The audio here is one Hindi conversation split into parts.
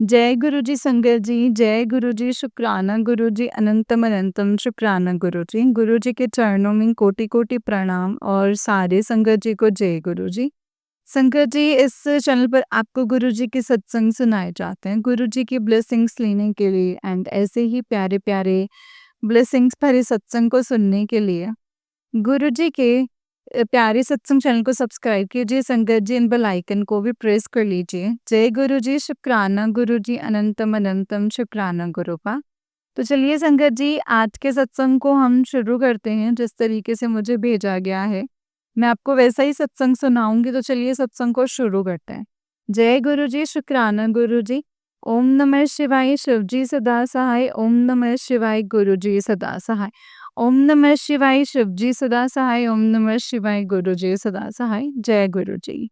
जय गुरु जी संगत जी, जय गुरु जी, शुक्राना गुरु जी, अनंतम अनंतम शुक्राना गुरु जी। गुरु जी के चरणों में कोटि-कोटि प्रणाम और सारे संगत जी को जय गुरु जी। संगत जी, इस चैनल पर आपको गुरु जी के सत्संग सुनाए जाते हैं, गुरु जी की ब्लेसिंग्स लेने के लिए एंड ऐसे ही प्यारे-प्यारे ब्लेसिंग्स भरे सत्संग को सुनने के लिए गुरु जी के प्यारे सत्संग चैनल को सब्सक्राइब कीजिए संगत जी, इन बेल आइकन को भी प्रेस कर लीजिए। जय गुरु जी, शुक्राना गुरु जी, अनंतम अनंतम शुक्राना गुरुपा। तो चलिए संगत जी, आज के सत्संग को हम शुरू करते हैं जिस तरीके से मुझे भेजा गया है। मैं आपको वैसा ही सत्संग सुनाऊंगी, तो चलिए सत्संग को शुरू करते हैं। जय गुरु जी, शुक्राना गुरु जी। ओम नमः शिवाय, शिव जी सदा सहाय। ओम नमः शिवाय, गुरु जी सदा सहाय। ओम नमः शिवाय, शिव जी सदा सहाय। ओम नमः शिवाय, गुरु जी सदा सहाय। जय गुरु जी।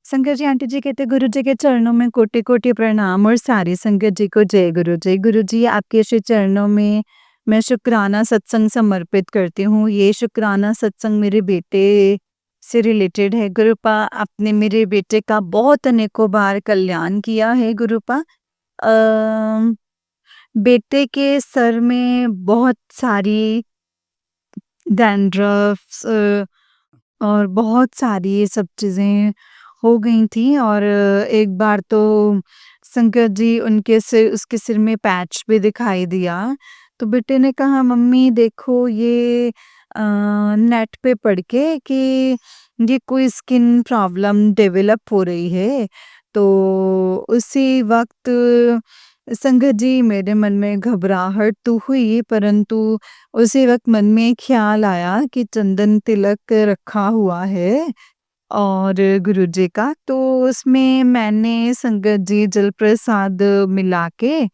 संगत जी, आंटी जी कहते गुरु जी के चरणों में कोटि कोटि प्रणाम और सारी संगत जी को जय गुरु जी। गुरु जी, आपके श्री चरणों में मैं शुक्राना सत्संग समर्पित करती हूँ। ये शुक्राना सत्संग मेरे बेटे से रिलेटेड है। गुरुपा, आपने मेरे बेटे का बहुत अनेकों बार कल्याण किया है गुरुपा। अ, बेटे के सर में बहुत सारी डैंड्रफ्स और बहुत सारी ये सब चीज़ें हो गई थी और एक बार तो संकट जी उसके सिर में पैच भी दिखाई दिया। तो बेटे ने कहा, मम्मी देखो ये नेट पे पढ़ के कि ये कोई स्किन प्रॉब्लम डेवलप हो रही है। तो उसी वक्त संगत जी, मेरे मन में घबराहट तो हुई, परंतु उसी वक्त मन में ख्याल आया कि चंदन तिलक रखा हुआ है और गुरु जी का, तो उसमें मैंने संगत जी जल प्रसाद मिला के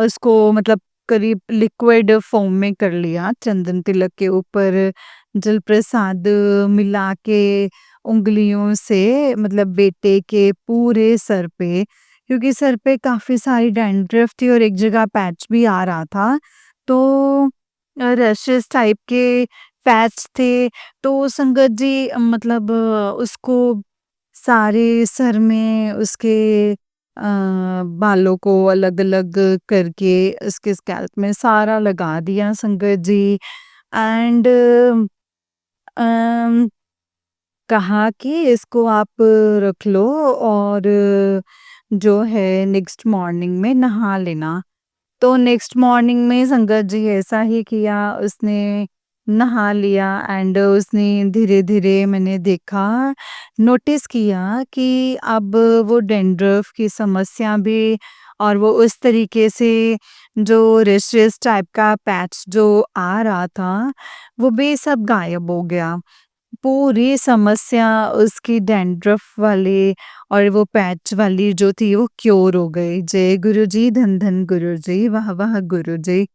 उसको मतलब करीब लिक्विड फॉर्म में कर लिया। चंदन तिलक के ऊपर जल प्रसाद मिला के उंगलियों से, मतलब बेटे के पूरे सर पे, क्योंकि सर पे काफ़ी सारी डैंड्रफ थी और एक जगह पैच भी आ रहा था। तो रैशेस टाइप के पैच थे। तो संगत जी मतलब उसको सारे सर में उसके बालों को अलग-अलग करके उसके स्कैल्प में सारा लगा दिया संगत जी। एंड अम, कहा कि इसको आप रख लो और जो है नेक्स्ट मॉर्निंग में नहा लेना। तो नेक्स्ट मॉर्निंग में संगत जी ऐसा ही किया, उसने नहा लिया एंड उसने धीरे-धीरे मैंने देखा, नोटिस किया कि अब वो डैंड्रफ की समस्या भी और वो उस तरीके से जो रेशेस टाइप का पैच जो आ रहा था, वो भी सब गायब हो गया। पूरी समस्या उसकी डैंड्रफ वाली और वो पैच वाली जो थी वो क्योर हो गई। जय गुरु जी, धन धन गुरु जी, वाह वाह गुरु जी।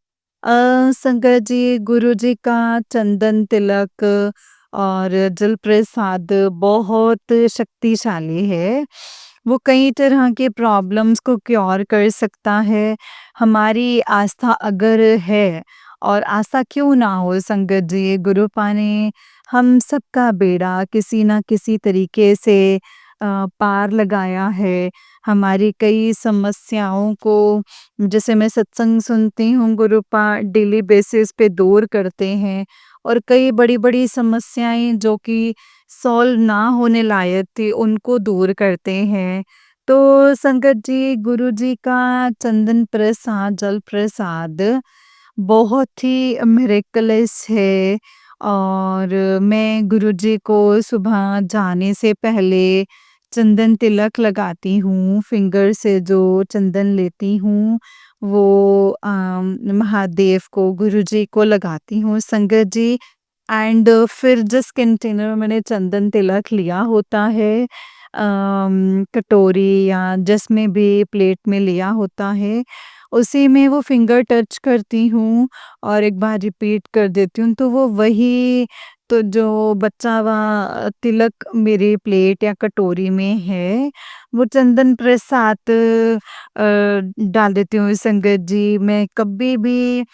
संगत जी, गुरु जी का चंदन तिलक और जल प्रसाद बहुत शक्तिशाली है। वो कई तरह के प्रॉब्लम्स को क्योर कर सकता है। हमारी आस्था अगर है, और आस्था क्यों ना हो संगत जी, गुरुपा ने हम सबका बेड़ा किसी ना किसी तरीके से पार लगाया है। हमारी कई समस्याओं को, जैसे मैं सत्संग सुनती हूँ, गुरुपा डेली बेसिस पे दूर करते हैं और कई बड़ी-बड़ी समस्याएं जो कि सॉल्व ना होने लायक थी उनको दूर करते हैं। तो संगत जी, गुरु जी का चंदन प्रसाद, जल प्रसाद बहुत ही मिरेकलेस है और मैं गुरुजी को सुबह जाने से पहले चंदन तिलक लगाती हूँ। फिंगर से जो चंदन लेती हूँ वो महादेव को, गुरुजी को लगाती हूँ संगत जी। एंड फिर जिस कंटेनर में मैंने चंदन तिलक लिया होता है, कटोरी या जिसमें भी प्लेट में लिया होता है, उसी में वो फिंगर टच करती हूँ और एक बार रिपीट कर देती हूँ, तो वो वही, तो जो बचा हुआ तिलक मेरी प्लेट या कटोरी में है, वो चंदन प्रसाद डाल देती हूँ संगत जी। मैं कभी भी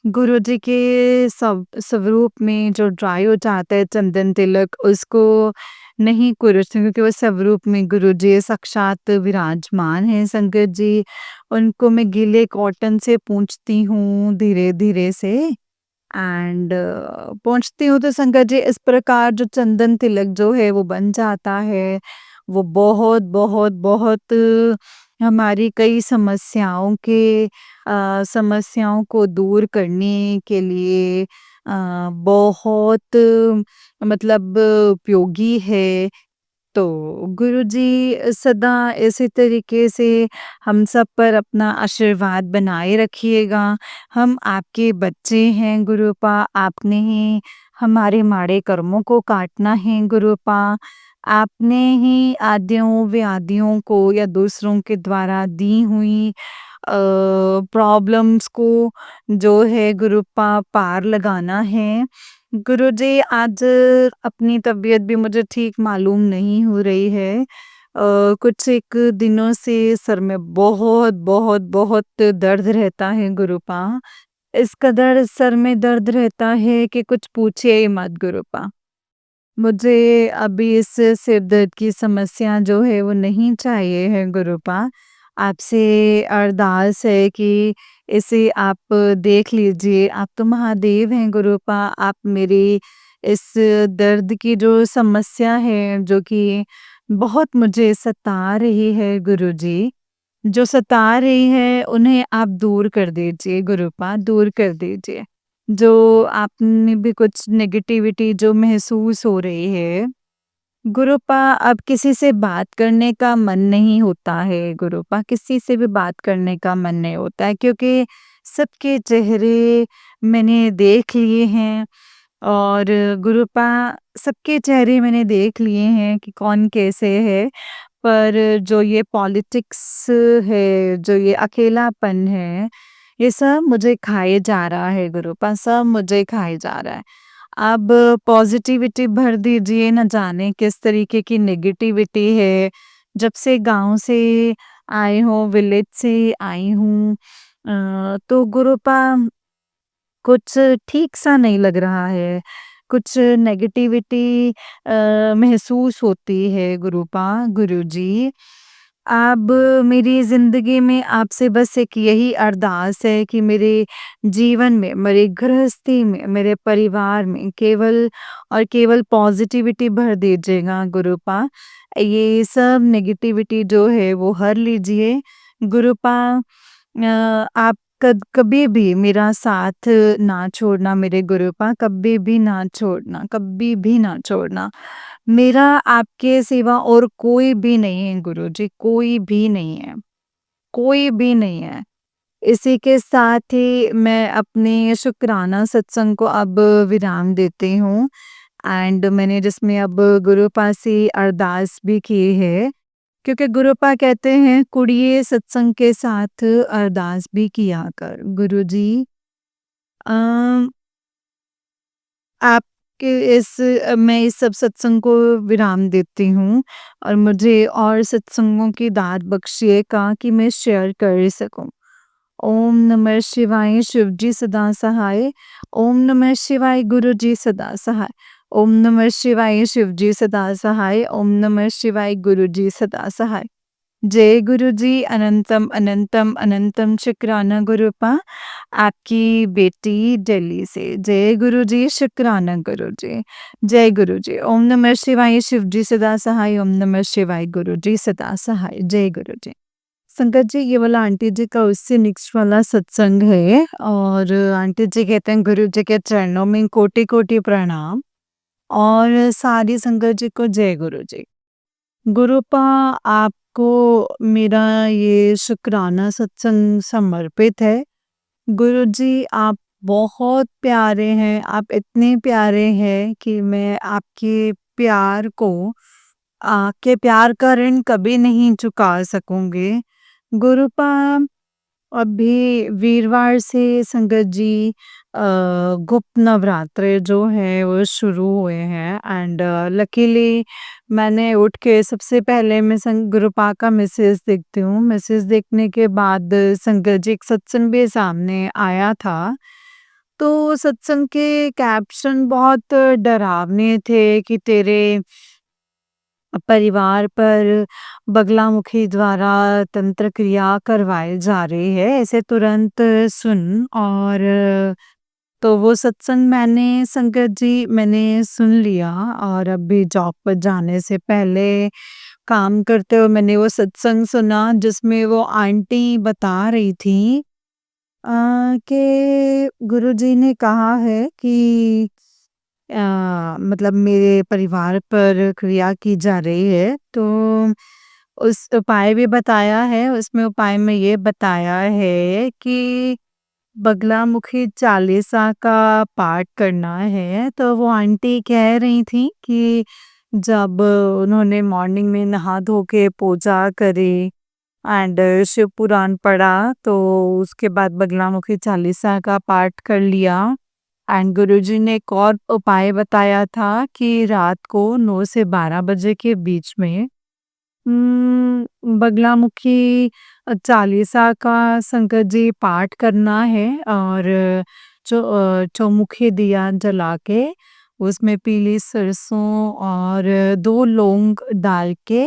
गुरु जी के स्वरूप में जो ड्राई हो जाता है चंदन तिलक, उसको नहीं कुरुषती क्योंकि वो स्वरूप में गुरुजी साक्षात विराजमान हैं संगत जी। उनको मैं गीले कॉटन से पोंछती हूँ धीरे-धीरे से एंड पहुँचती हूँ तो संगत जी इस प्रकार जो चंदन तिलक जो है वो बन जाता है। वो बहुत, बहुत, बहुत हमारी कई समस्याओं को दूर करने के लिए बहुत मतलब उपयोगी है। तो गुरुजी सदा इसी तरीके से हम सब पर अपना आशीर्वाद बनाए रखिएगा। हम आपके बच्चे हैं गुरुपा, आपने ही हमारे माड़े कर्मों को काटना है गुरुपा। आपने ही आदियों व्याधियों को या दूसरों के द्वारा दी हुई प्रॉब्लम्स को जो है गुरुपा पार लगाना है। गुरुजी आज अपनी तबीयत भी मुझे ठीक मालूम नहीं हो रही है। कुछ एक दिनों से सर में बहुत, बहुत, बहुत दर्द रहता है गुरुपा। इस कदर सर में दर्द रहता है कि कुछ पूछिए ही मत गुरुपा। मुझे अभी इस सिर दर्द की समस्या जो है वो नहीं चाहिए है गुरुपा। आपसे अरदास है कि इसे आप देख लीजिए। आप तो महादेव हैं गुरुपा। आप मेरी इस दर्द की जो समस्या है जो कि बहुत मुझे सता रही है गुरुजी, जो सता रही है उन्हें आप दूर कर दीजिए गुरुपा, दूर कर दीजिए। जो आप में भी कुछ नेगेटिविटी जो महसूस हो रही है, गुरुपा अब किसी से बात करने का मन नहीं होता है गुरुपा, किसी से भी बात करने का मन नहीं होता है क्योंकि सबके चेहरे मैंने देख लिए हैं और गुरुपा सबके चेहरे मैंने देख लिए हैं कि कौन कैसे है। पर जो ये पॉलिटिक्स है, जो ये अकेलापन है, ये सब मुझे खाए जा रहा है गुरुपा, सब मुझे खाए जा रहा है। अब पॉजिटिविटी भर दीजिए, ना जाने किस तरीके की नेगेटिविटी है। जब से गाँव से आई हूँ, विलेज से आई हूँ तो गुरुपा कुछ ठीक-सा नहीं लग रहा है। कुछ नेगेटिविटी महसूस होती है गुरुपा गुरुजी। अब मेरी ज़िंदगी में आपसे बस एक यही अरदास है कि मेरे जीवन में, मेरी गृहस्थी में, मेरे परिवार में केवल और केवल पॉज़िटिविटी भर दीजिएगा गुरुपा। ये सब नेगेटिविटी जो है वो हर लीजिए गुरुपा। आप कद कभी भी मेरा साथ ना छोड़ना मेरे गुरुपा, कभी भी ना छोड़ना, कभी भी ना छोड़ना। मेरा आपके सिवा और कोई भी नहीं है गुरुजी, कोई भी नहीं है, कोई भी नहीं है। इसी के साथ ही मैं अपने शुक्राना सत्संग को अब विराम देती हूँ एंड मैंने जिसमें अब गुरुपा से अरदास भी की है क्योंकि गुरुपा कहते हैं कुड़िए सत्संग के साथ अरदास भी किया कर गुरुजी। अम, आपके मैं इस सब सत्संग को विराम देती हूँ और मुझे और सत्संगों की दात बख्शिएगा कि मैं शेयर कर सकूँ। ओम नमः शिवाय शिवजी सदा सहाय। ओम नमः शिवाय गुरुजी सदा सहाय। ओम नमः शिवाय शिवजी सदा सहाय। ओम नमः शिवाय गुरुजी सदा सहाय। जय गुरुजी अनंतम अनंतम अनंतम शुक्राना गुरुपा। आपकी बेटी दिल्ली से। जय गुरुजी शुक्राना गुरुजी। जय गुरुजी। ओम नमः शिवाय शिवजी सदा सहाय। ओम नमः शिवाय गुरुजी सदा सहाय। जय गुरुजी। संगत जी ये वाला आंटी जी का उससे नेक्स्ट वाला सत्संग है और आंटी जी कहते हैं गुरु जी के चरणों में कोटि कोटि प्रणाम और सारी संगत जी को जय गुरु जी। गुरुपा आपको मेरा ये शुक्राना सत्संग समर्पित है। गुरुजी आप बहुत प्यारे हैं, आप इतने प्यारे हैं कि मैं आपके प्यार को आपके प्यार का ऋण कभी नहीं चुका सकूँगी। गुरुपा अभी वीरवार से संगत जी गुप्त नवरात्रे जो है वो शुरू हुए हैं एंड लकीली मैंने उठ के सबसे पहले मैं गुरुपा का मैसेज देखती हूँ। मैसेज देखने के बाद संगत जी एक सत्संग भी सामने आया था। तो सत्संग के कैप्शन बहुत डरावने थे कि तेरे परिवार पर बगलामुखी द्वारा तंत्र क्रिया करवाए जा रही है, ऐसे तुरंत सुन। और तो वो सत्संग मैंने संगत जी मैंने सुन लिया। और अभी जॉब पर जाने से पहले काम करते हुए मैंने वो सत्संग सुना जिसमें वो आंटी बता रही थी कि गुरुजी ने कहा है कि मतलब मेरे परिवार पर क्रिया की जा रही है, तो उस उपाय भी बताया है। उसमें उपाय में ये बताया है कि बगलामुखी चालीसा का पाठ करना है। तो वो आंटी कह रही थी कि जब उन्होंने मॉर्निंग में नहा धो के पूजा करी एंड शिव पुराण पढ़ा, तो उसके बाद बगलामुखी चालीसा का पाठ कर लिया। एंड गुरुजी ने एक और उपाय बताया था कि रात को 9 से 12 बजे के बीच में बगलामुखी चालीसा का संगत जी पाठ करना है। और चौमुखी दिया जला के उसमें पीली सरसों और 2 लौंग डाल के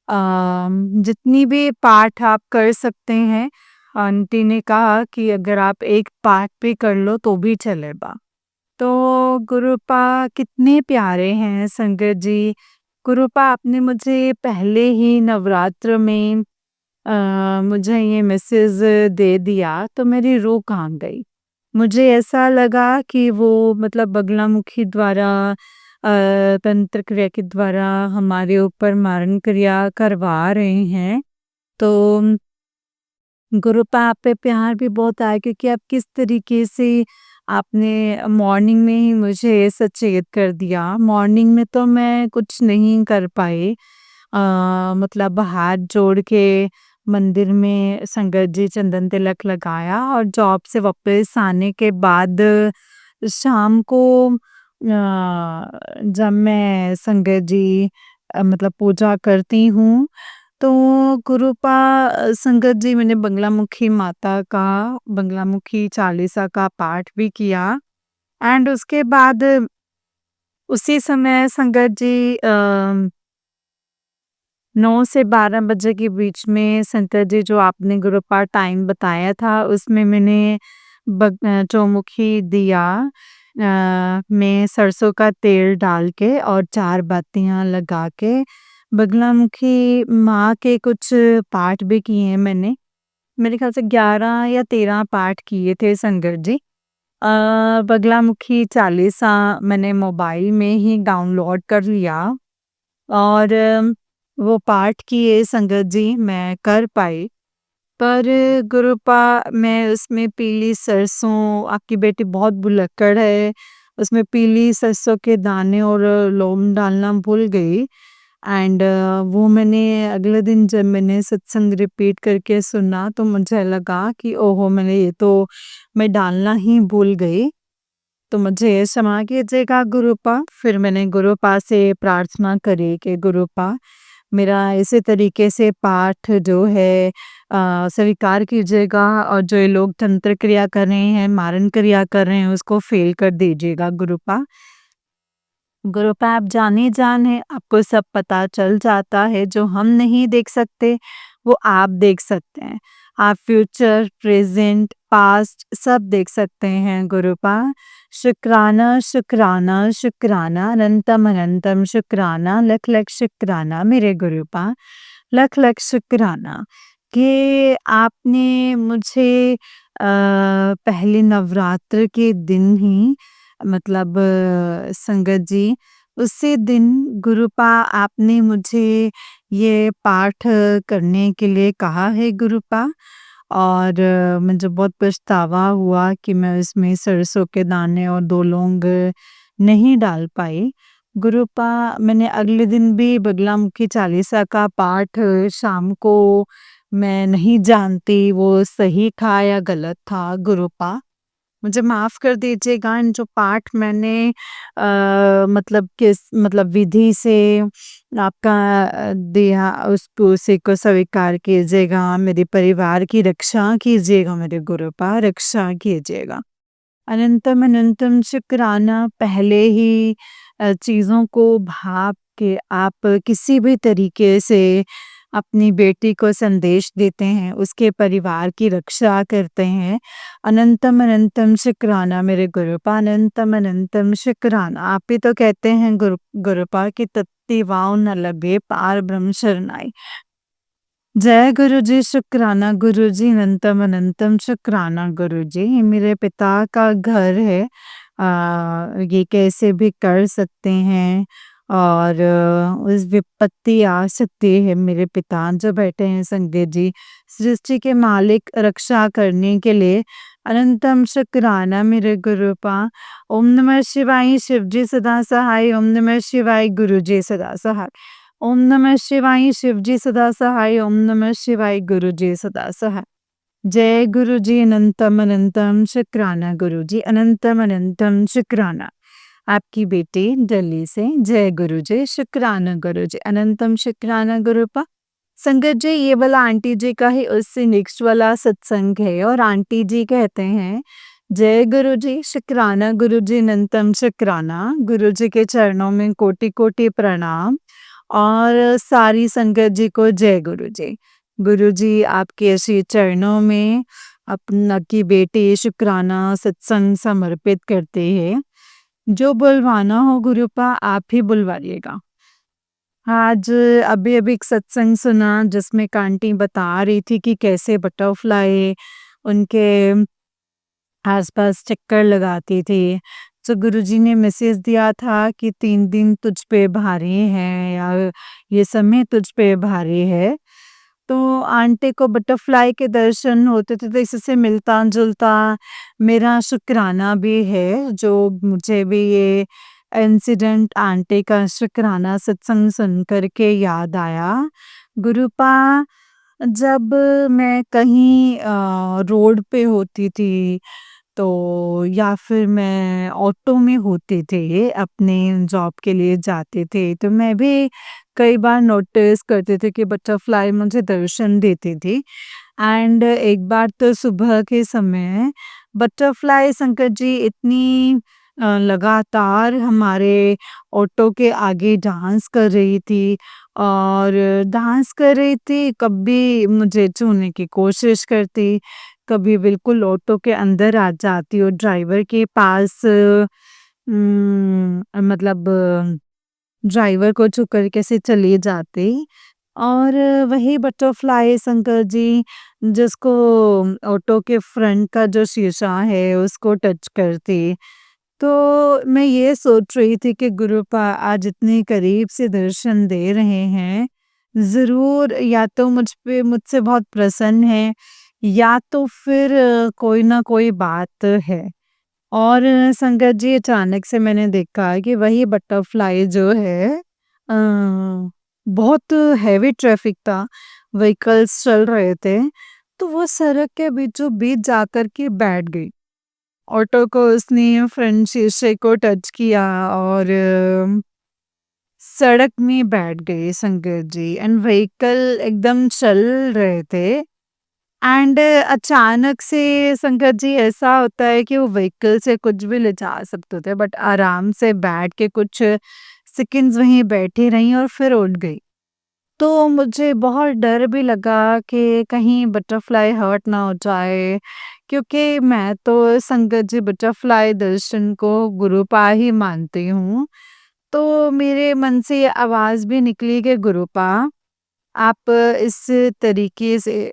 जितनी भी पाठ आप कर सकते हैं, आंटी ने कहा कि अगर आप एक पाठ भी कर लो तो भी चलेगा। तो गुरुपा कितने प्यारे हैं संगत जी। गुरुपा आपने मुझे पहले ही नवरात्र में मुझे ये मैसेज दे दिया तो मेरी रूह कांप गई। मुझे ऐसा लगा कि वो मतलब बगलामुखी द्वारा तंत्र क्रिया के द्वारा हमारे ऊपर मारण क्रिया करवा रहे हैं। तो गुरुपा आप पे प्यार भी बहुत आया क्योंकि आप किस तरीके से आपने मॉर्निंग में ही मुझे सचेत कर दिया। मॉर्निंग में तो मैं कुछ नहीं कर पाई। मतलब हाथ जोड़ के मंदिर में संगत जी चंदन तिलक लगाया और जॉब से वापस आने के बाद शाम को जब मैं संगत जी मतलब पूजा करती हूँ, तो गुरुपा संगत जी मैंने बगलामुखी माता का बगलामुखी चालीसा का पाठ भी किया। एंड उसके बाद उसी समय संगत जी 9 से 12 बजे के बीच में संगत जी जो आपने गुरुपा टाइम बताया था उसमें मैंने चौमुखी दिया में सरसों का तेल डाल के और 4 बत्तियां लगा के बगलामुखी माँ के कुछ पाठ भी किए हैं मैंने। मेरे ख्याल से 11 या 13 पाठ किए थे संगत जी। बगलामुखी चालीसा मैंने मोबाइल में ही डाउनलोड कर लिया और वो पाठ किए संगत जी मैं कर पाई। पर गुरुपा मैं उसमें पीली सरसों, आपकी बेटी बहुत भुलक्कड़ है, उसमें पीली सरसों के दाने और लौंग डालना भूल गई। एंड वो मैंने अगले दिन जब मैंने सत्संग रिपीट करके सुना तो मुझे लगा कि ओहो मैंने ये तो मैं डालना ही भूल गई। तो मुझे ये क्षमा कीजिएगा गुरुपा। फिर मैंने गुरुपा से प्रार्थना करी कि गुरुपा मेरा इसी तरीके से पाठ जो है स्वीकार कीजिएगा और जो ये लोग तंत्र क्रिया कर रहे हैं, मारण क्रिया कर रहे हैं उसको फ़ेल कर दीजिएगा गुरुपा। गुरुपा आप जानी जान है, आपको सब पता चल जाता है, जो हम नहीं देख सकते, वो आप देख सकते हैं। आप फ्यूचर, प्रेज़ेंट, पास्ट सब देख सकते हैं गुरुपा। शुक्राना, शुक्राना, शुक्राना, अनंतम अनंतम शुक्राना, लख लख शुक्राना मेरे गुरुपा। लख लख शुक्राना कि आपने मुझे पहले नवरात्र के दिन ही मतलब संगत जी उसी दिन गुरुपा आपने मुझे ये पाठ करने के लिए कहा है गुरुपा। और मुझे बहुत पछतावा हुआ कि मैं उसमें सरसों के दाने और 2 लौंग नहीं डाल पाई। गुरुपा मैंने अगले दिन भी बगलामुखी चालीसा का पाठ शाम को मैं नहीं जानती वो सही था या गलत था गुरुपा। मुझे माफ़ कर दीजिएगा इन जो पाठ मैंने मतलब किस मतलब विधि से आपका दिया उसको उसी को स्वीकार कीजिएगा, मेरे परिवार की रक्षा कीजिएगा मेरे गुरुपा, रक्षा कीजिएगा। अनंतम अनंतम शुक्राना पहले ही चीज़ों को भाप के आप किसी भी तरीके से अपनी बेटी को संदेश देते हैं, उसके परिवार की रक्षा करते हैं। अनंतम अनंतम शुक्राना मेरे गुरुपा, अनंतम अनंतम शुक्राना। आप भी तो कहते हैं गुरुपा कि तत्ती वाव न लगे पार ब्रह्म शरणाई। जय गुरु जी, शुक्राना गुरु जी, अनंतम अनंतम शुक्राना गुरु जी। ये मेरे पिता का घर है। ये कैसे भी कर सकते हैं और उस विपत्ति आ सकती है। मेरे पिता जो बैठे हैं संजय जी, सृष्टि के मालिक रक्षा करने के लिए अनंतम शुक्राना मेरे गुरुपा। ओम नमः शिवाय, शिव जी सदा सहाय। ओम नमः शिवाय, गुरु जी सदा सहाय। ओम नमः शिवाय, शिव जी सदा सहाय। ओम नमः शिवाय, गुरु जी सदा सहाय। जय गुरु जी, अनंतम अनंतम शुक्राना गुरु जी, अनंतम अनंतम शुक्राना। आपकी बेटी दिल्ली से। जय गुरु जी, शुक्राना गुरु जी, अनंतम शुक्राना गुरुपा। संगत जी, ये वाला आंटी जी का ही उससे नेक्स्ट वाला सत्संग है और आंटी जी कहते हैं, जय गुरु जी, शुक्राना गुरु जी, अनंतम शुक्राना। गुरु जी के चरणों में कोटि कोटि प्रणाम और सारी संगत जी को जय गुरु जी। गुरु जी आपके ऐसे चरणों में अपना की बेटी शुक्राना सत्संग समर्पित करते हैं। जो बुलवाना हो गुरुपा आप ही बुलवाइएगा। आज अभी-अभी एक सत्संग सुना जिसमें एक आंटी बता रही थी कि कैसे बटरफ्लाई उनके आस-पास चक्कर लगाती थी। तो गुरुजी ने मैसेज दिया था कि 3 दिन तुझ पे भारी हैं या ये समय तुझ पे भारी है। तो आंटी को बटरफ्लाई के दर्शन होते थे तो इससे मिलता-जुलता मेरा शुक्राना भी है, जो मुझे भी ये इंसिडेंट आंटी का शुक्राना सत्संग सुन कर के याद आया। गुरुपा जब मैं कहीं रोड पे होती थी तो या फिर मैं ऑटो में होते थे, अपने जॉब के लिए जाते थे, तो मैं भी कई बार नोटिस करते थे कि बटरफ्लाई मुझे दर्शन देती थी। एंड एक बार तो सुबह के समय बटरफ्लाई संकट जी इतनी लगातार हमारे ऑटो के आगे डांस कर रही थी और डांस कर रही थी, कभी मुझे छूने की कोशिश करती, कभी बिल्कुल ऑटो के अंदर आ जाती और ड्राइवर के पास मतलब ड्राइवर को छू कर कैसे चली जाती और वही बटरफ्लाई शंकर जी जिसको ऑटो के फ्रंट का जो शीशा है उसको टच करती। तो मैं ये सोच रही थी कि गुरुपा आज इतने करीब से दर्शन दे रहे हैं, ज़रूर या तो मुझसे बहुत प्रसन्न है या तो फिर कोई ना कोई बात है। और संगत जी अचानक से मैंने देखा कि वही बटरफ्लाई जो है बहुत हेवी ट्रैफिक था, व्हीकल्स चल रहे थे, तो वो सड़क के बीचों बीच जाकर के बैठ गई। ऑटो को उसने फ्रंट शीशे को टच किया और सड़क में बैठ गई संगत जी एंड व्हीकल एकदम चल रहे थे एंड अचानक से संगत जी ऐसा होता है कि वो व्हीकल से कुछ भी ले जा सकते थे बट आराम से बैठ के कुछ सेकंड्स वहीं बैठी रही और फिर उठ गई। तो मुझे बहुत डर भी लगा कि कहीं बटरफ्लाई हर्ट ना हो जाए क्योंकि मैं तो संगत जी बटरफ्लाई दर्शन को गुरुपा ही मानती हूँ। तो मेरे मन से ये आवाज़ भी निकली कि गुरुपा आप इस तरीके से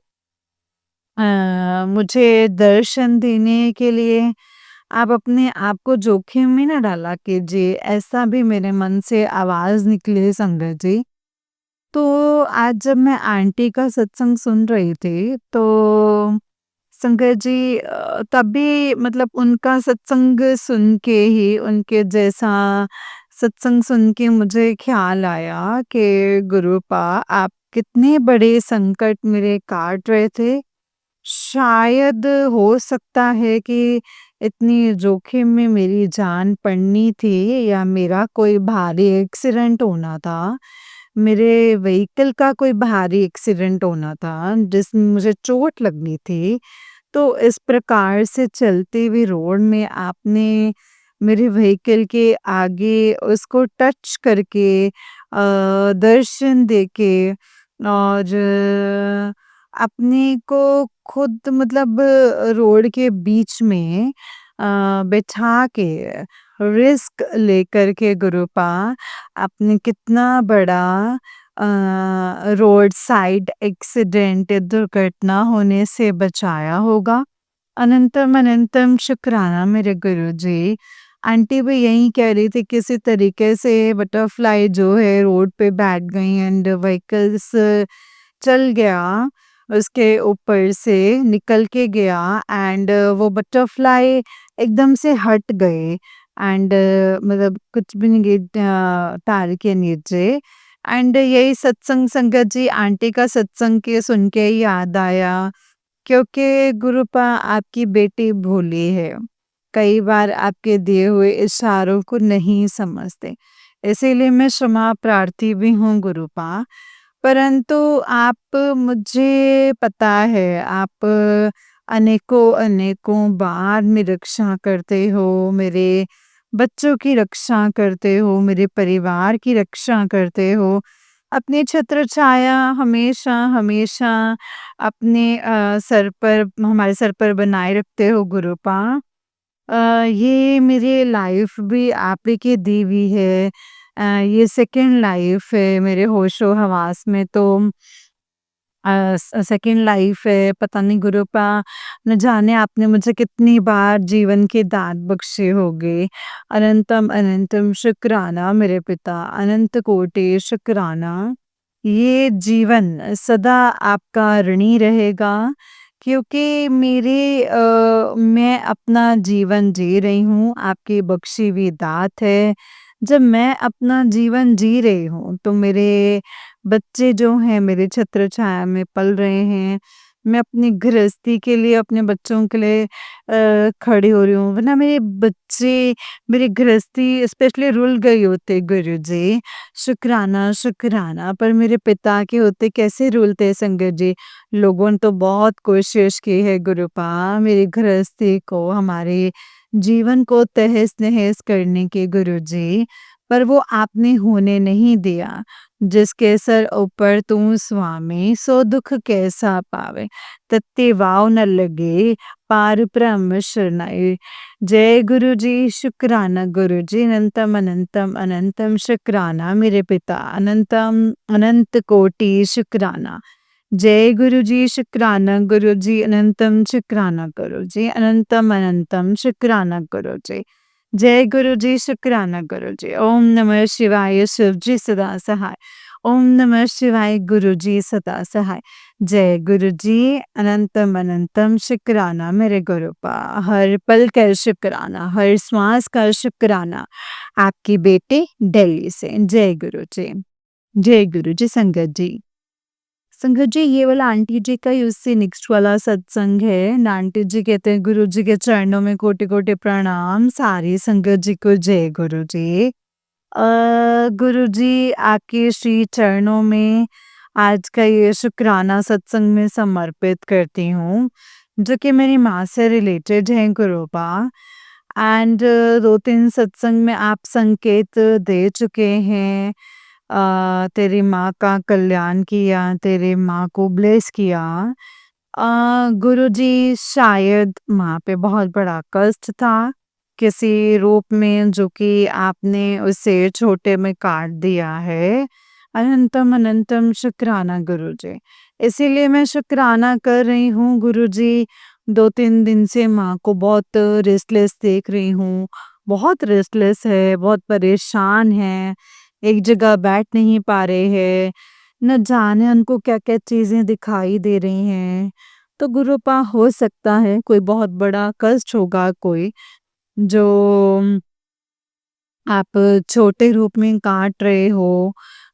मुझे दर्शन देने के लिए आप अपने आप को जोखिम में ना डाला कीजिए, ऐसा भी मेरे मन से आवाज़ निकली संगत जी। तो आज जब मैं आंटी का सत्संग सुन रही थी तो संगत जी तभी मतलब उनका सत्संग सुन के ही उनके जैसा सत्संग सुन के मुझे ख्याल आया कि गुरुपा आप कितने बड़े संकट मेरे काट रहे थे। शायद हो सकता है कि इतनी जोखिम में मेरी जान पड़नी थी या मेरा कोई भारी एक्सीडेंट होना था। मेरे व्हीकल का कोई भारी एक्सीडेंट होना था जिसमें मुझे चोट लगनी थी। तो इस प्रकार से चलते हुए रोड में आपने मेरे व्हीकल के आगे उसको टच करके दर्शन देके और अपने को खुद मतलब रोड के बीच में बिठा के रिस्क लेकर के गुरुपा आपने कितना बड़ा रोड साइड एक्सीडेंट दुर्घटना होने से बचाया होगा। अनंतम अनंतम शुक्राना मेरे गुरुजी। आंटी भी यही कह रही थी किसी तरीके से बटरफ्लाई जो है रोड पे बैठ गई एंड व्हीकल्स चल गया, उसके ऊपर से निकल के गया एंड वो बटरफ्लाई एकदम से हट गए एंड मतलब कुछ भी नहीं तार के नीचे एंड यही सत्संग संगत जी आंटी का सत्संग के सुन के ही याद आया क्योंकि गुरुपा आपकी बेटी भोली है। कई बार आपके दिए हुए इशारों को नहीं समझते। इसीलिए मैं क्षमा प्रार्थी भी हूँ गुरुपा। परंतु आप मुझे पता है आप अनेकों बार मेरी रक्षा करते हो, मेरे बच्चों की रक्षा करते हो, मेरे परिवार की रक्षा करते हो। अपनी छत्र छाया हमेशा अपने सर पर हमारे सर पर बनाए रखते हो गुरुपा। ये मेरी लाइफ भी आप ही की दी हुई है। ये सेकंड लाइफ है मेरे होशो-हवास में तो सेकंड लाइफ है पता नहीं गुरुपा न जाने आपने मुझे कितनी बार जीवन के दान बख्शे होंगे। अनंतम अनंतम शुक्राना मेरे पिता, अनंत कोटि शुक्राना। ये जीवन सदा आपका ऋणी रहेगा क्योंकि मैं अपना जीवन जी रही हूँ, आपकी बख्शी हुई दात है। जब मैं अपना जीवन जी रही हूँ, तो मेरे बच्चे जो हैं मेरे छत्र-छाया में पल रहे हैं। मैं अपनी गृहस्थी के लिए, अपने बच्चों के लिए खड़ी हो रही हूँ, वरना मेरे बच्चे, मेरी गृहस्थी स्पेशली रुल गई होती गुरुजी। शुक्राना पर मेरे पिता के होते कैसे रुलते संगत जी। लोगों ने तो बहुत कोशिश की है गुरुपा मेरी गृहस्थी को, हमारे जीवन को तहस-नहस करने की गुरुजी, पर वो आपने होने नहीं दिया। जिसके सर ऊपर तू स्वामी सो दुख कैसा पावे, तत्ते वाव न लगे पार ब्रह्म शरणाई। जय गुरुजी शुक्राना गुरुजी अनंतम अनंतम अनंतम शुक्राना मेरे पिता अनंतम अनंत कोटि शुक्राना। जय गुरुजी शुक्राना गुरुजी अनंतम शुक्राना गुरुजी अनंतम अनंतम शुक्राना गुरुजी। जय गुरुजी शुक्राना गुरुजी। ओम नमः शिवाय शिवजी सदा सहाय। ओम नमः शिवाय गुरुजी सदा सहाय। जय गुरुजी अनंतम अनंतम शुक्राना मेरे गुरुपा। हर पल का शुक्राना, हर श्वास का शुक्राना। आपकी बेटी दिल्ली से। जय गुरुजी। जय गुरुजी संगत जी। संगत जी ये वाला आंटी जी का ही उससे नेक्स्ट वाला सत्संग है। न आंटी जी कहते हैं गुरु जी के चरणों में कोटि-कोटि प्रणाम। सारी संगत जी को जय गुरु जी। गुरु जी आपके श्री चरणों में आज का ये शुक्राना सत्संग में समर्पित करती हूँ, जो कि मेरी माँ से रिलेटेड है गुरुपा। एंड 2-3 सत्संग में आप संकेत दे चुके हैं। तेरी माँ का कल्याण किया, तेरी माँ को ब्लेस किया। गुरुजी शायद माँ पे बहुत बड़ा कष्ट था, किसी रूप में जो कि आपने उसे छोटे में काट दिया है। अनंतम अनंतम शुक्राना गुरुजी। इसीलिए मैं शुक्राना कर रही हूँ गुरुजी। 2-3 दिन से माँ को बहुत रेस्टलेस देख रही हूँ। बहुत रेस्टलेस है, बहुत परेशान है, एक जगह बैठ नहीं पा रहे हैं। न जाने उनको क्या-क्या चीज़ें दिखाई दे रही हैं। तो गुरुपा हो सकता है कोई बहुत बड़ा कष्ट होगा कोई, जो आप छोटे रूप में काट रहे हो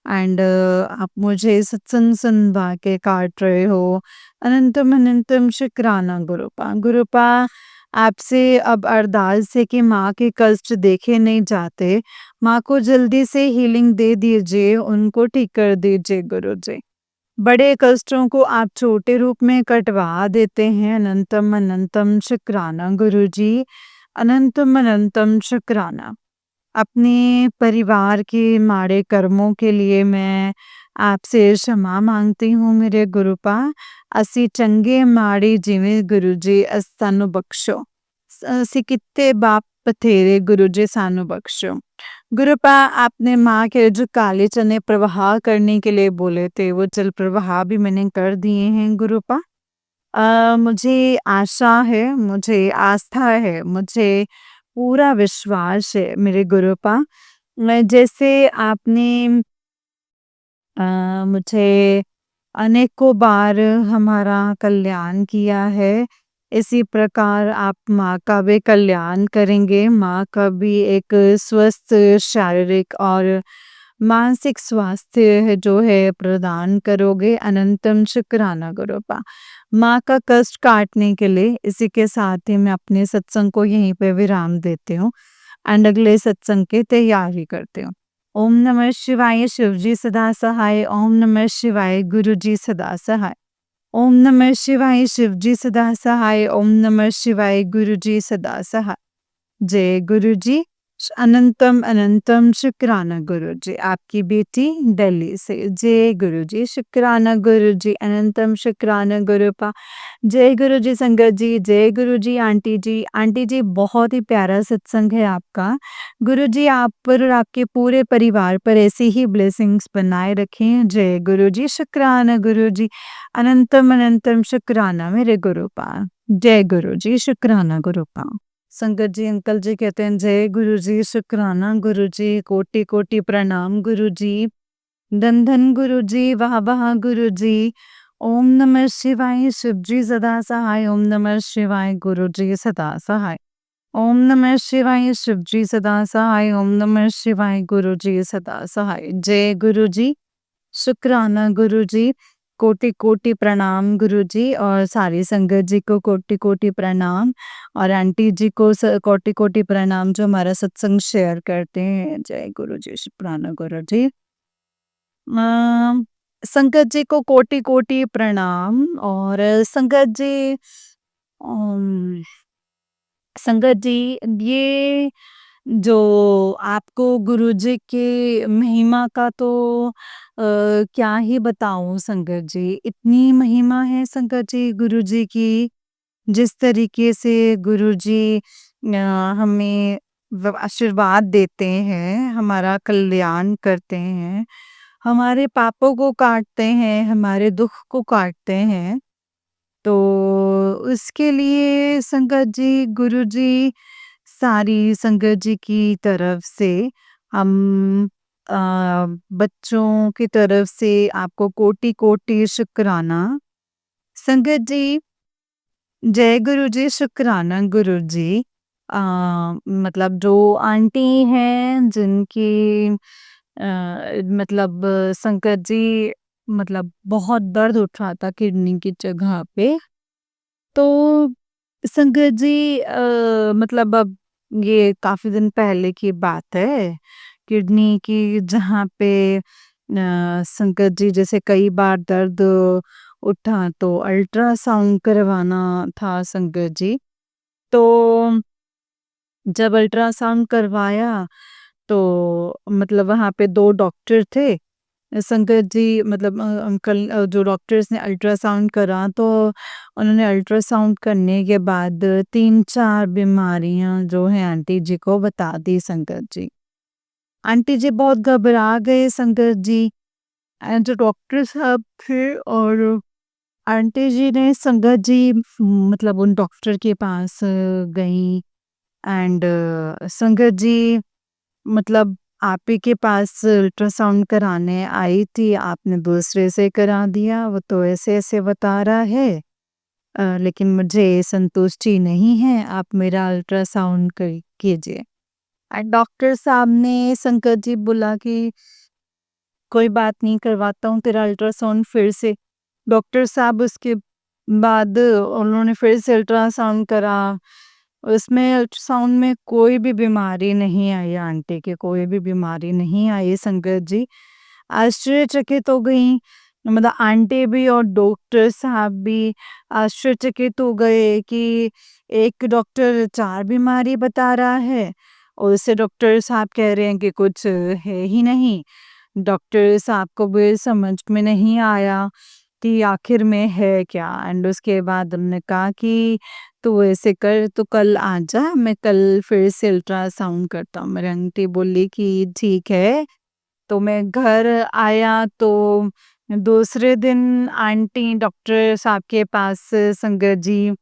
एंड आप मुझे सत्संग सुनवा के काट रहे हो। अनंतम अनंतम शुक्राना गुरुपा। गुरुपा आपसे अब अरदास है कि माँ के कष्ट देखे नहीं जाते। माँ को जल्दी से हीलिंग दे दीजिए, उनको ठीक कर दीजिए गुरुजी। बड़े कष्टों को आप छोटे रूप में कटवा देते हैं। अनंतम अनंतम शुक्राना गुरुजी। अनंतम अनंतम शुक्राना। अपने परिवार के माड़े कर्मों के लिए मैं आपसे क्षमा मांगती हूँ मेरे गुरुपा। ਅਸੀਂ ਚੰਗੇ ਮਾੜੇ ਜਿਵੇਂ ਗੁਰੂ ਜੀ ਸਾਨੂੰ ਬਖਸ਼ੋ। ਅਸੀਂ कित्ते बाप बथेरे गुरु जी सानू बख्शो। गुरुपा आपने माँ के जो काले चने प्रवाह करने के लिए बोले थे वो जल प्रवाह भी मैंने कर दिए हैं गुरुपा। मुझे आशा है, मुझे आस्था है, मुझे पूरा विश्वास है मेरे गुरुपा। जैसे आपने मुझे अनेकों बार हमारा कल्याण किया है, इसी प्रकार आप माँ का भी कल्याण करेंगे, माँ का भी एक स्वस्थ शारीरिक और मानसिक स्वास्थ्य है जो है प्रदान करोगे। अनंतम शुक्राना गुरुपा। माँ का कष्ट काटने के लिए इसी के साथ ही मैं अपने सत्संग को यहीं पे विराम देती हूँ एंड अगले सत्संग की तैयारी करती हूँ। ओम नमः शिवाय शिवजी सदा सहाय। ओम नमः शिवाय गुरुजी सदा सहाय। ओम नमः शिवाय शिवजी सदा सहाय। ओम नमः शिवाय गुरुजी सदा सहाय। जय गुरुजी। अनंतम अनंतम शुक्राना गुरुजी। आपकी बेटी दिल्ली से। जय गुरुजी। शुक्राना गुरुजी। अनंतम शुक्राना गुरुपा। जय गुरुजी संगत जी। जय गुरुजी आंटी जी। आंटी जी बहुत ही प्यारा सत्संग है आपका। गुरुजी आप पर और आपके पूरे परिवार पर ऐसी ही ब्लेसिंग्स बनाए रखें। जय गुरुजी। शुक्राना गुरुजी। अनंतम अनंतम शुक्राना मेरे गुरुपा। जय गुरुजी। शुक्राना गुरुपा। संगत जी अंकल जी कहते हैं जय गुरुजी। शुक्राना गुरुजी। कोटि कोटि प्रणाम गुरुजी। धन धन गुरुजी। वाह वाह गुरुजी। ओम नमः शिवाय शिवजी सदा सहाय। ओम नमः शिवाय गुरुजी सदा सहाय। ओम नमः शिवाय शिवजी सदा सहाय। ओम नमः शिवाय गुरुजी सदा सहाय। जय गुरुजी। शुक्राना गुरुजी। कोटि कोटि प्रणाम गुरुजी और सारी संगत जी को कोटि कोटि प्रणाम और आंटी जी को कोटि कोटि प्रणाम जो हमारा सत्संग शेयर करते हैं। जय गुरुजी। शुक्राना गुरुजी। संगत जी को कोटि कोटि प्रणाम और संगत जी अम, संगत जी ये जो आपको गुरुजी की महिमा का तो क्या ही बताऊं संगत जी। इतनी महिमा है संगत जी गुरुजी की। जिस तरीके से गुरुजी हमें आशीर्वाद देते हैं, हमारा कल्याण करते हैं, हमारे पापों को काटते हैं, हमारे दुख को काटते हैं। तो उसके लिए संगत जी गुरुजी सारी संगत जी की तरफ से हम अ, बच्चों की तरफ से आपको कोटि कोटि शुक्राना। संगत जी जय गुरुजी। शुक्राना गुरुजी। अ, मतलब जो आंटी हैं जिनकी मतलब संकट जी मतलब बहुत दर्द उठ रहा था किडनी की जगह पे। तो संगत जी मतलब अब ये काफ़ी दिन पहले की बात है। किडनी की जहाँ पे संगत जी जैसे कई बार दर्द उठा तो अल्ट्रासाउंड करवाना था संगत जी। तो जब अल्ट्रासाउंड करवाया तो मतलब वहाँ पे 2 डॉक्टर थे। संगत जी मतलब अंकल जो डॉक्टर्स ने अल्ट्रासाउंड करा तो उन्होंने अल्ट्रासाउंड करने के बाद 3-4 बीमारियाँ जो हैं आंटी जी को बता दी संगत जी। आंटी जी बहुत घबरा गए संगत जी। जो डॉक्टर साहब थे और आंटी जी ने संगत जी मतलब उन डॉक्टर के पास गईं एंड संगत जी मतलब आप ही के पास अल्ट्रासाउंड कराने आई थी, आपने दूसरे से करा दिया, वो तो ऐसे-ऐसे बता रहा है। लेकिन मुझे संतुष्टि नहीं है, आप मेरा अल्ट्रासाउंड कीजिए। डॉक्टर साहब ने संकट जी बोला कि कोई बात नहीं करवाता हूँ तेरा अल्ट्रासाउंड फिर से। डॉक्टर साहब उसके बाद उन्होंने फिर से अल्ट्रासाउंड करा। उसमें अल्ट्रासाउंड में कोई भी बीमारी नहीं आई आंटी के, कोई भी बीमारी नहीं आई संगत जी। आश्चर्यचकित हो गई मतलब आंटी भी और डॉक्टर साहब भी आश्चर्यचकित हो गए कि एक डॉक्टर 4 बीमारी बता रहा है और दूसरे डॉक्टर साहब कह रहे हैं कि कुछ है ही नहीं। डॉक्टर साहब को भी समझ में नहीं आया कि आखिर में है क्या। एंड उसके बाद उन्होंने कहा कि तू ऐसे कर, तू कल आ जा, मैं कल फिर से अल्ट्रासाउंड करता हूँ। मेरी आंटी बोली कि ठीक है। तो मैं घर आया तो दूसरे दिन आंटी डॉक्टर साहब के पास संगत जी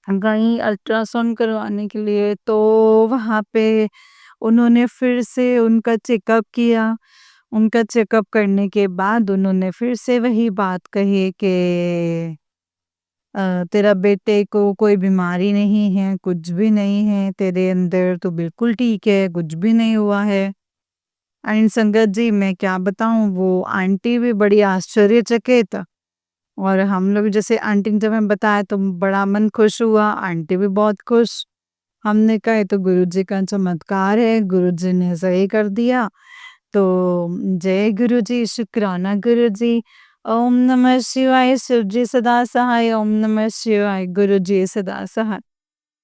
गई अल्ट्रासाउंड करवाने के लिए। तो वहाँ पे उन्होंने फिर से उनका चेकअप किया। उनका चेकअप करने के बाद उन्होंने फिर से वही बात कही कि तेरा बेटे को कोई बीमारी नहीं है, कुछ भी नहीं है, तेरे अंदर तो बिल्कुल ठीक है, कुछ भी नहीं हुआ है। एंड संगत जी मैं क्या बताऊँ, वो आंटी भी बड़ी आश्चर्यचकित और हम लोग जैसे आंटी ने जब हमें बताया तो बड़ा मन खुश हुआ, आंटी भी बहुत खुश। हमने कहा ये तो गुरुजी का चमत्कार है, गुरुजी ने सही कर दिया। तो जय गुरुजी, शुक्राना गुरुजी। ओम नमः शिवाय, शिवजी सदा सहाय। ओम नमः शिवाय, गुरुजी सदा सहाय।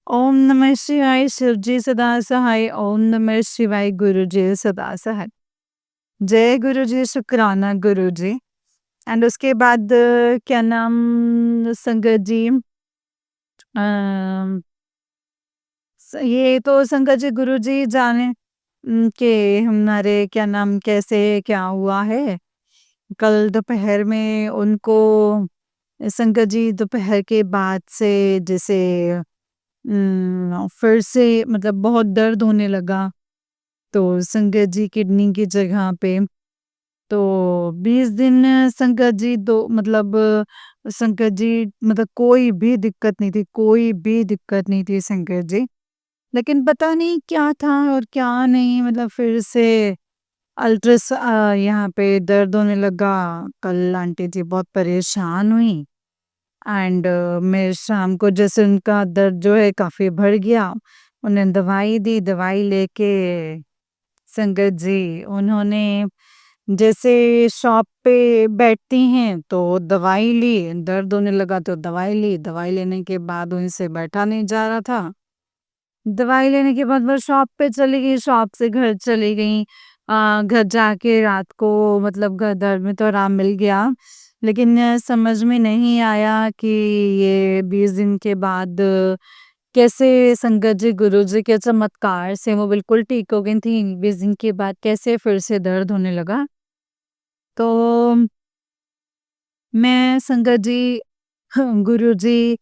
ओम नमः शिवाय, शिवजी सदा सहाय। ओम नमः शिवाय, गुरुजी सदा सहाय। जय गुरुजी, शुक्राना गुरुजी। एंड उसके बाद क्या नाम संगत जी, अ, ये तो संगत जी गुरुजी जाने कि हमारे क्या नाम कैसे क्या हुआ है। कल दोपहर में उनको संगत जी दोपहर के बाद से जैसे फिर से मतलब बहुत दर्द होने लगा। तो संगत जी किडनी की जगह पे तो 20 दिन संगत जी दो मतलब संगत जी मतलब कोई भी दिक्कत नहीं थी, कोई भी दिक्कत नहीं थी संगत जी। लेकिन पता नहीं क्या था और क्या नहीं, मतलब फिर से यहाँ पे दर्द होने लगा। कल आंटी जी बहुत परेशान हुई। एंड मैं शाम को जैसे उनका दर्द जो है काफ़ी बढ़ गया, उन्हें दवाई दी, दवाई लेके संगत जी उन्होंने जैसे शॉप पे बैठती हैं तो दवाई ली, दर्द होने लगा तो दवाई ली, दवाई लेने के बाद उनसे बैठा नहीं जा रहा था। दवाई लेने के बाद वो शॉप पे चली गई, शॉप से घर चली गई। घर जाके रात को मतलब दर्द में तो आराम मिल गया, लेकिन समझ में नहीं आया कि ये 20 दिन के बाद कैसे संगत जी गुरुजी के चमत्कार से वो बिल्कुल ठीक हो गई थी। 20 दिन के बाद कैसे फिर से दर्द होने लगा। तो मैं संगत जी गुरुजी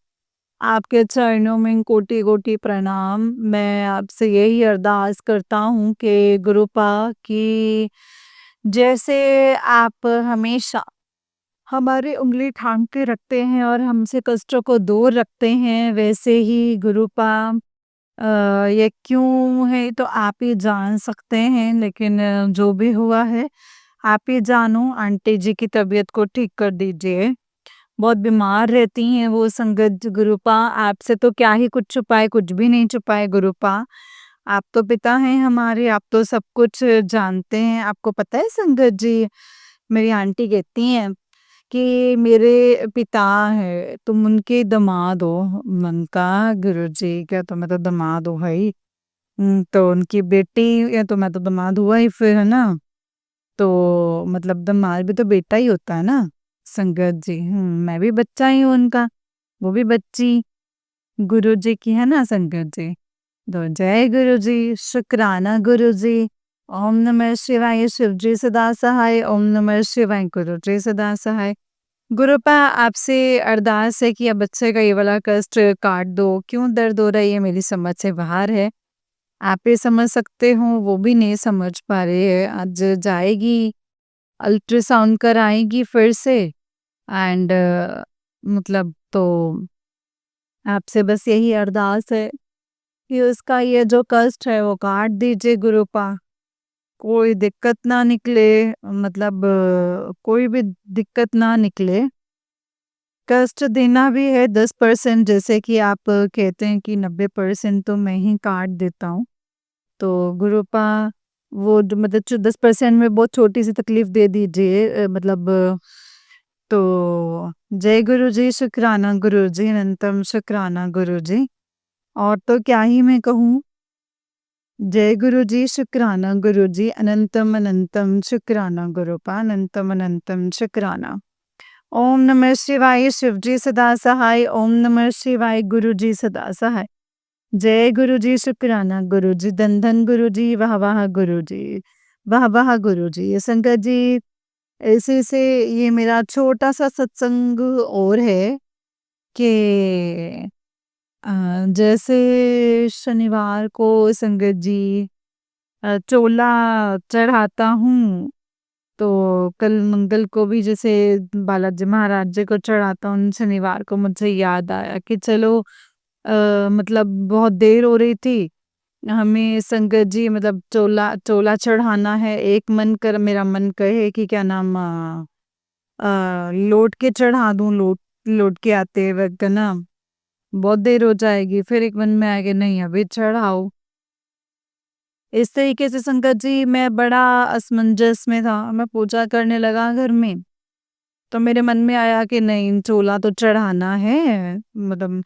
आपके चरणों में कोटि-कोटि प्रणाम। मैं आपसे यही अरदास करता हूँ कि गुरुपा कि जैसे आप हमेशा हमारी उँगली थाम के रखते हैं और हमसे कष्टों को दूर रखते हैं, वैसे ही गुरुपा ये क्यों है तो आप ही जान सकते हैं, लेकिन जो भी हुआ है, आप ही जानो। आंटी जी की तबीयत को ठीक कर दीजिए। बहुत बीमार रहती हैं वो संगत गुरुपा, आपसे तो क्या ही कुछ छुपाए, कुछ भी नहीं छुपाए गुरुपा। आप तो पिता हैं हमारे, आप तो सब कुछ जानते हैं। आपको पता है संगत जी, मेरी आंटी कहती हैं कि मेरे पिता हैं, तुम उनके दामाद हो। मैंने कहा गुरुजी क्या तो मैं तो दामाद हूँ भाई। तो उनकी बेटी या तो मैं तो दामाद हुआ ही फिर, है ना? तो मतलब दामाद भी तो बेटा ही होता है ना संगत जी। मैं भी बच्चा ही हूँ उनका, वो भी बच्ची गुरुजी की है ना संगत जी। तो जय गुरुजी, शुक्राना गुरुजी। ओम नमः शिवाय, शिवजी सदा सहाय। ओम नमः शिवाय, गुरुजी सदा सहाय। गुरुपा आपसे अरदास है कि अब बच्चे का ये वाला कष्ट काट दो। क्यों दर्द हो रहा है ये मेरी समझ से बाहर है। आप ही समझ सकते हो, वो भी नहीं समझ पा रहे हैं। आज जाएगी, अल्ट्रासाउंड कराएगी फिर से। एंड मतलब तो आपसे बस यही अरदास है कि उसका ये जो कष्ट है वो काट दीजिए गुरुपा। कोई दिक्कत ना निकले, मतलब कोई भी दिक्कत ना निकले। कष्ट देना भी है 10%, जैसे कि आप कहते हैं कि 90% तो मैं ही काट देता हूँ। तो गुरुपा वो जो मतलब जो 10% में बहुत छोटी सी तकलीफ दे दीजिए, मतलब तो जय गुरु जी, शुक्राना गुरु जी, अनंतम शुक्राना गुरु जी। और तो क्या ही मैं कहूँ। जय गुरु जी, शुक्राना गुरु जी, अनंतम अनंतम शुक्राना गुरुपा, अनंतम अनंतम शुक्राना। ओम नमः शिवाय, शिव जी सदा सहाय। ओम नमः शिवाय, गुरु जी सदा सहाय। जय गुरु जी, शुक्राना गुरु जी, धन धन गुरु जी, वाह वाह गुरु जी, वाह वाह गुरु जी। ये संगत जी, ऐसे से ये मेरा छोटा सा सत्संग और है कि अ, जैसे शनिवार को संगत जी चोला चढ़ाता हूँ, तो कल मंगल को भी जैसे बालाजी महाराज जी को चढ़ाता हूँ, शनिवार को मुझे याद आया कि चलो मतलब बहुत देर हो रही थी, हमें संगत जी मतलब चोला चोला चढ़ाना है। एक मन कर मेरा मन कहे कि क्या नाम लौट के चढ़ा दूं, लौट के आते वक्त ना बहुत देर हो जाएगी। फिर एक मन में आ गया नहीं अभी चढ़ाओ। इस तरीके से संगत जी मैं बड़ा असमंजस में था। मैं पूजा करने लगा घर में, तो मेरे मन में आया कि नहीं चोला तो चढ़ाना है, मतलब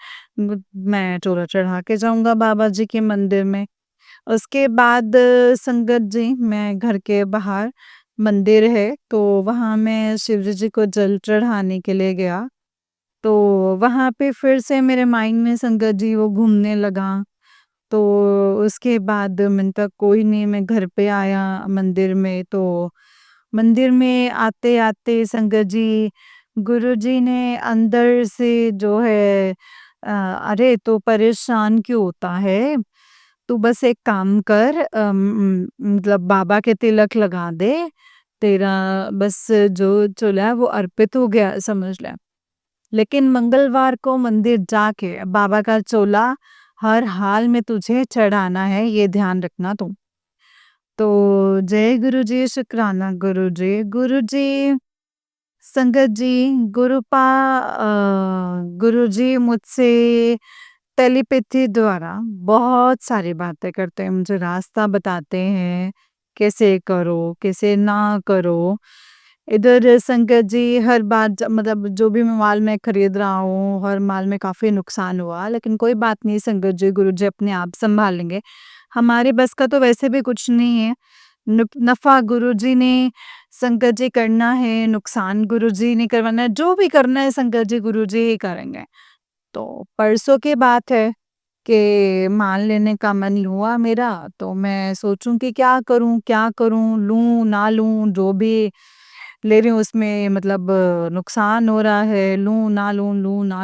मैं चोला चढ़ा के जाऊंगा बाबा जी के मंदिर में। उसके बाद संगत जी मैं घर के बाहर मंदिर है, तो वहाँ मैं शिव जी को जल चढ़ाने के लिए गया। तो वहाँ पे फिर से मेरे माइंड में संगत जी वो घूमने लगा। तो उसके बाद मैंने कहा कोई नहीं, मैं घर पे आया मंदिर में। तो मंदिर में आते आते संगत जी गुरुजी ने अंदर से जो है अरे तो परेशान क्यों होता है, तू बस एक काम कर, मतलब बाबा के तिलक लगा दे, तेरा बस जो चूल्हा है वो अर्पित हो गया समझ ले। लेकिन मंगलवार को मंदिर जाके बाबा का चोला हर हाल में तुझे चढ़ाना है, ये ध्यान रखना तुम। तो जय गुरु जी, शुक्राना गुरु जी। गुरु जी संगत जी गुरु जी मुझसे टेलीपैथी द्वारा बहुत सारी बातें करते हैं, मुझे रास्ता बताते हैं कैसे करो कैसे ना करो। इधर संगत जी हर बार मतलब जो भी मैं माल मैं खरीद रहा हूँ, हर माल में काफ़ी नुकसान हुआ, लेकिन कोई बात नहीं संगत जी, गुरु जी अपने आप संभाल लेंगे। हमारे बस का तो वैसे भी कुछ नहीं है। नफ़ा गुरु जी ने संगत जी करना है, नुकसान गुरु जी ने करवाना है, जो भी करना है संगत जी गुरु जी ही करेंगे। तो परसों की बात है कि माल लेने का मन हुआ मेरा, तो मैं सोचूं कि क्या करूं, लूं ना लूं, जो भी ले रही हूँ उसमें मतलब नुकसान हो रहा है, लूं ना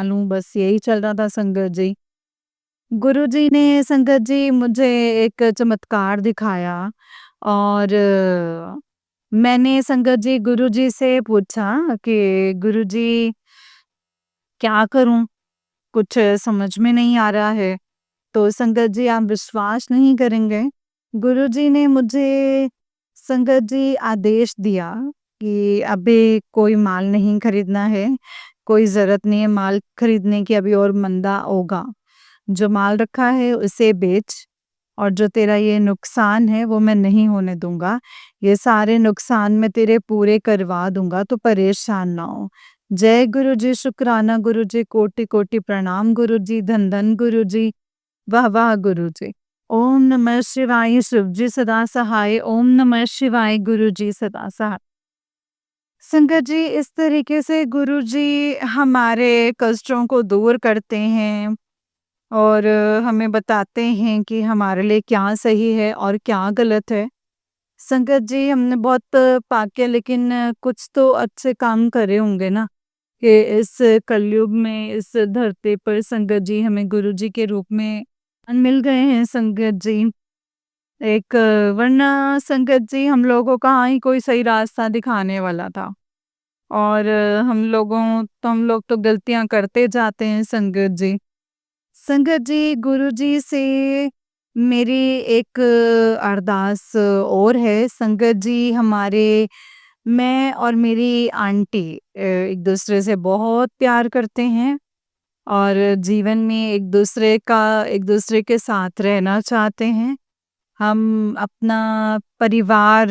लूं, बस यही चल रहा था संगत जी। गुरुजी ने संगत जी मुझे एक चमत्कार दिखाया। और मैंने संगत जी गुरुजी से पूछा कि गुरुजी क्या करूं, कुछ समझ में नहीं आ रहा है। तो संगत जी आप विश्वास नहीं करेंगे, गुरुजी ने मुझे संगत जी आदेश दिया कि अभी कोई माल नहीं खरीदना है, कोई ज़रूरत नहीं है माल खरीदने की, अभी और मंदा होगा। जो माल रखा है उसे बेच, और जो तेरा ये नुकसान है वो मैं नहीं होने दूँगा। ये सारे नुकसान मैं तेरे पूरे करवा दूँगा, तो परेशान ना हो। जय गुरु जी, शुक्राना गुरु जी, कोटि-कोटि प्रणाम गुरु जी, धन-धन गुरु जी, वाह वाह गुरु जी। ओम नमः शिवाय, शिव जी सदा सहाय। ओम नमः शिवाय, गुरु जी सदा सहाय। संगत जी इस तरीके से गुरु जी हमारे कष्टों को दूर करते हैं और हमें बताते हैं कि हमारे लिए क्या सही है और क्या गलत है। संगत जी हमने बहुत पाके लेकिन कुछ तो अच्छे काम करे होंगे ना, कि इस कलयुग में इस धरती पर संगत जी हमें गुरु जी के रूप में मिल गए हैं संगत जी। एक वरना संगत जी हम लोगों को कहाँ ही कोई सही रास्ता दिखाने वाला था। और हम लोग तो गलतियां करते जाते हैं संगत जी। संगत जी गुरुजी से मेरी एक अरदास और है। संगत जी हमारे मैं और मेरी आंटी एक दूसरे से बहुत प्यार करते हैं और जीवन में एक दूसरे के साथ रहना चाहते हैं। हम अपना परिवार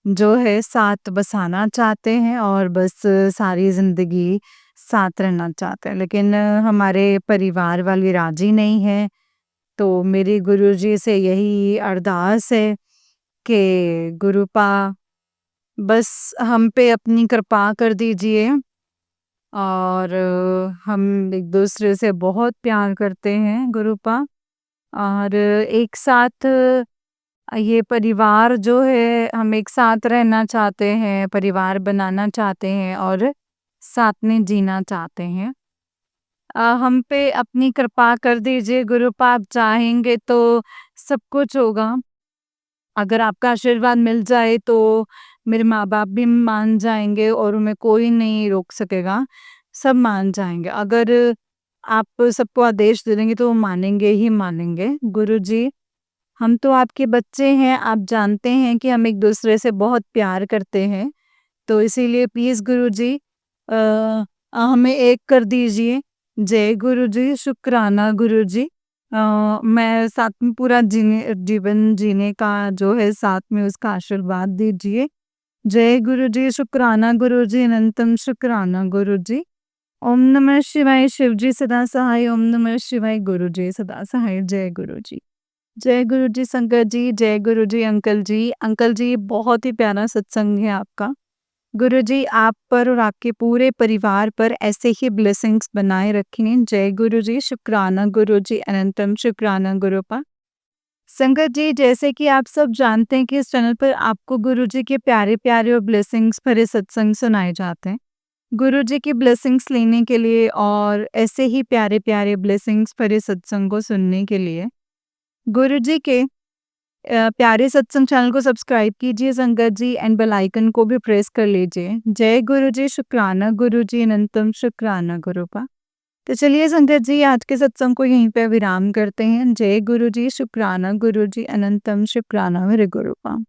जो है साथ बसाना चाहते हैं और बस सारी ज़िंदगी साथ रहना चाहते हैं। लेकिन हमारे परिवार वाले राज़ी नहीं हैं, तो मेरे गुरुजी से यही अरदास है कि गुरुपा बस हम पे अपनी कृपा कर दीजिए और हम एक-दूसरे से बहुत प्यार करते हैं गुरुपा और एक साथ ये परिवार जो है हम एक साथ रहना चाहते हैं, परिवार बनाना चाहते हैं और साथ में जीना चाहते हैं। हम पे अपनी कृपा कर दीजिए गुरुपा आप चाहेंगे तो सब कुछ होगा। अगर आपका आशीर्वाद मिल जाए तो मेरे माँ-बाप भी मान जाएँगे और उन्हें कोई नहीं रोक सकेगा, सब मान जाएँगे। अगर आप सबको आदेश दे देंगे तो वो मानेंगे ही मानेंगे। गुरुजी, हम तो आपके बच्चे हैं, आप जानते हैं कि हम एक-दूसरे से बहुत प्यार करते हैं, तो इसीलिए प्लीज़ गुरुजी हमें एक कर दीजिए। जय गुरुजी, शुक्राना गुरुजी। मैं साथ में पूरा जीवन जीने का जो है साथ में उसका आशीर्वाद दीजिए। जय गुरुजी, शुक्राना गुरुजी, अनंतम शुक्राना गुरुजी। ओम नमः शिवाय शिवजी सदा सहाय, ओम नमः शिवाय गुरुजी सदा सहाय, जय गुरुजी। जय गुरुजी संगत जी, जय गुरुजी अंकल जी। अंकल जी बहुत ही प्यारा सत्संग है आपका। गुरुजी आप पर और आपके पूरे परिवार पर ऐसे ही ब्लेसिंग्स बनाए रखें। जय गुरुजी, शुक्राना गुरुजी, अनंतम शुक्राना गुरुपा। संगत जी जैसे कि आप सब जानते हैं कि इस चैनल पर आपको गुरुजी के प्यारे-प्यारे और ब्लेसिंग्स भरे सत्संग सुनाए जाते हैं। गुरुजी की ब्लेसिंग्स लेने के लिए और ऐसे ही प्यारे-प्यारे ब्लेसिंग्स भरे सत्संग को सुनने के लिए गुरुजी के प्यारे सत्संग चैनल को सब्सक्राइब कीजिए संगत जी एंड बेल आइकन को भी प्रेस कर लीजिए। जय गुरुजी, शुक्राना गुरुजी, अनंतम शुक्राना गुरुपा। तो चलिए संगत जी आज के सत्संग को यहीं पे विराम करते हैं। जय गुरुजी, शुक्राना गुरुजी, अनंतम शुक्राना मेरे गुरुपा।